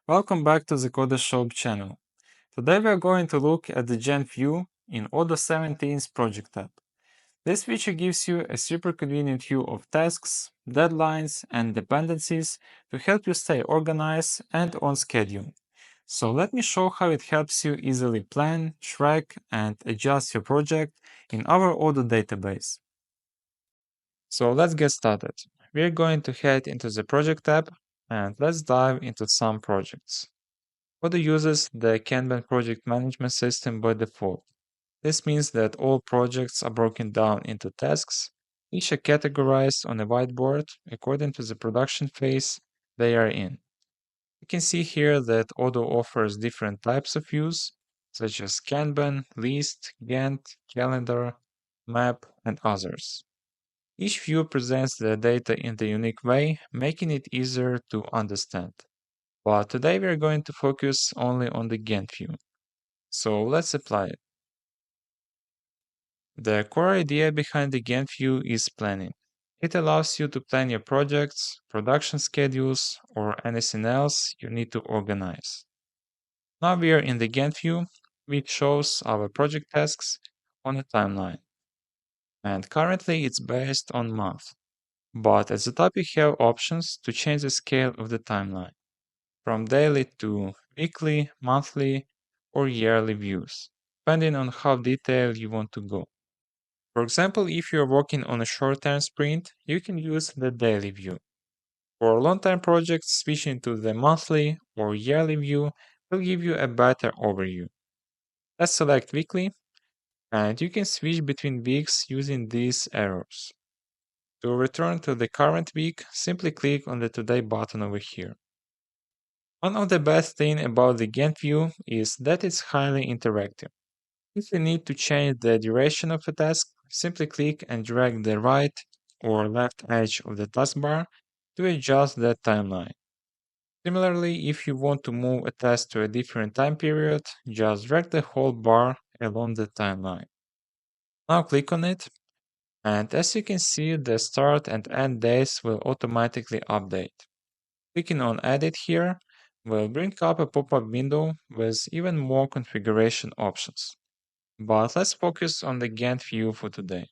Welcome back to the Code Shop channel. Today we are going to look at the Gantt view in Odoo 17's Project tab. This feature gives you a super convenient view of tasks, deadlines, and dependencies to help you stay organized and on schedule. So let me show how it helps you easily plan, track, and adjust your project in our Odoo database. So let's get started. We're going to head into the Project tab and let's dive into some projects. Odoo uses the Kanban project management system by default. This means that all projects are broken down into tasks, each are categorized on a whiteboard according to the production phase they are in. You can see here that Odoo offers different types of views, such as Kanban, List, Gantt, Calendar, Map, and others. Each view presents the data in the unique way, making it easier to understand. But today we are going to focus only on the Gantt view. So let's apply it. The core idea behind the Gantt view is planning. It allows you to plan your projects, production schedules, or anything else you need to organize. Now we are in the Gantt view, which shows our project tasks on a timeline. And currently it's based on month. But at the top you have options to change the scale of the timeline, from daily to weekly, monthly, or yearly views, depending on how detailed you want to go. For example, if you're working on a short-term sprint, you can use the daily view. For long-term projects, switching to the monthly or yearly view will give you a better overview. Let's select weekly, and you can switch between weeks using these arrows. To return to the current week, simply click on the Today button over here. One of the best things about the Gantt view is that it's highly interactive. If you need to change the duration of a task, simply click and drag the right or left edge of the taskbar to adjust that timeline. Similarly, if you want to move a task to a different time period, just drag the whole bar along the timeline. Now click on it, and as you can see, the start and end dates will automatically update. Clicking on Edit here will bring up a pop-up window with even more configuration options. But let's focus on the Gantt view for today.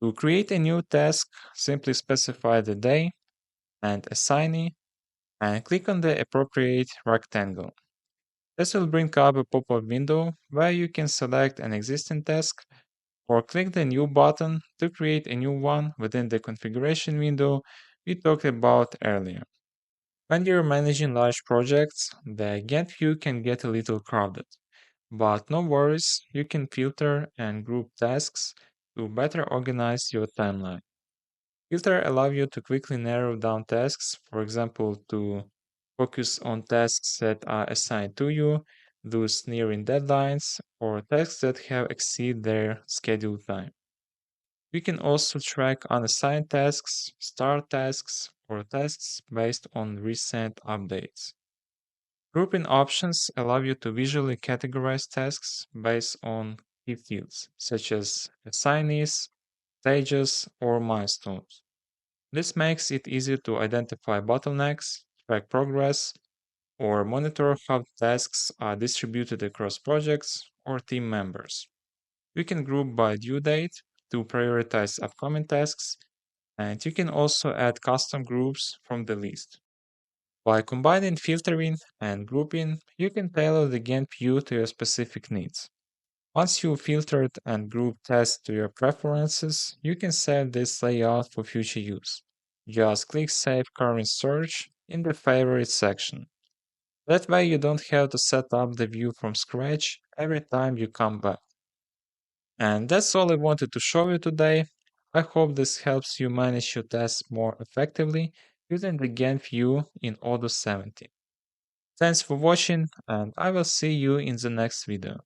To create a new task, simply specify the day and assignee and click on the appropriate rectangle. This will bring up a pop-up window where you can select an existing task or click the New button to create a new one within the configuration window we talked about earlier. When you're managing large projects, the Gantt view can get a little crowded. But no worries, you can filter and group tasks to better organize your timeline. Filter allow you to quickly narrow down tasks, for example, to focus on tasks that are assigned to you, those nearing deadlines, or tasks that have exceeded their scheduled time. You can also track unassigned tasks, start tasks, or tasks based on recent updates. Grouping options allow you to visually categorize tasks based on key fields, such as assignees, stages, or milestones. This makes it easier to identify bottlenecks, track progress, or monitor how tasks are distributed across projects or team members. You can group by due date to prioritize upcoming tasks, and you can also add custom groups from the list. By combining filtering and grouping, you can tailor the Gantt view to your specific needs. Once you've filtered and grouped tasks to your preferences, you can save this layout for future use. Just click Save Current Search in the Favorites section. That way you don't have to set up the view from scratch every time you come back. And that's all I wanted to show you today. I hope this helps you manage your tasks more effectively using the Gantt view in Odoo 17. Thanks for watching, and I will see you in the next video.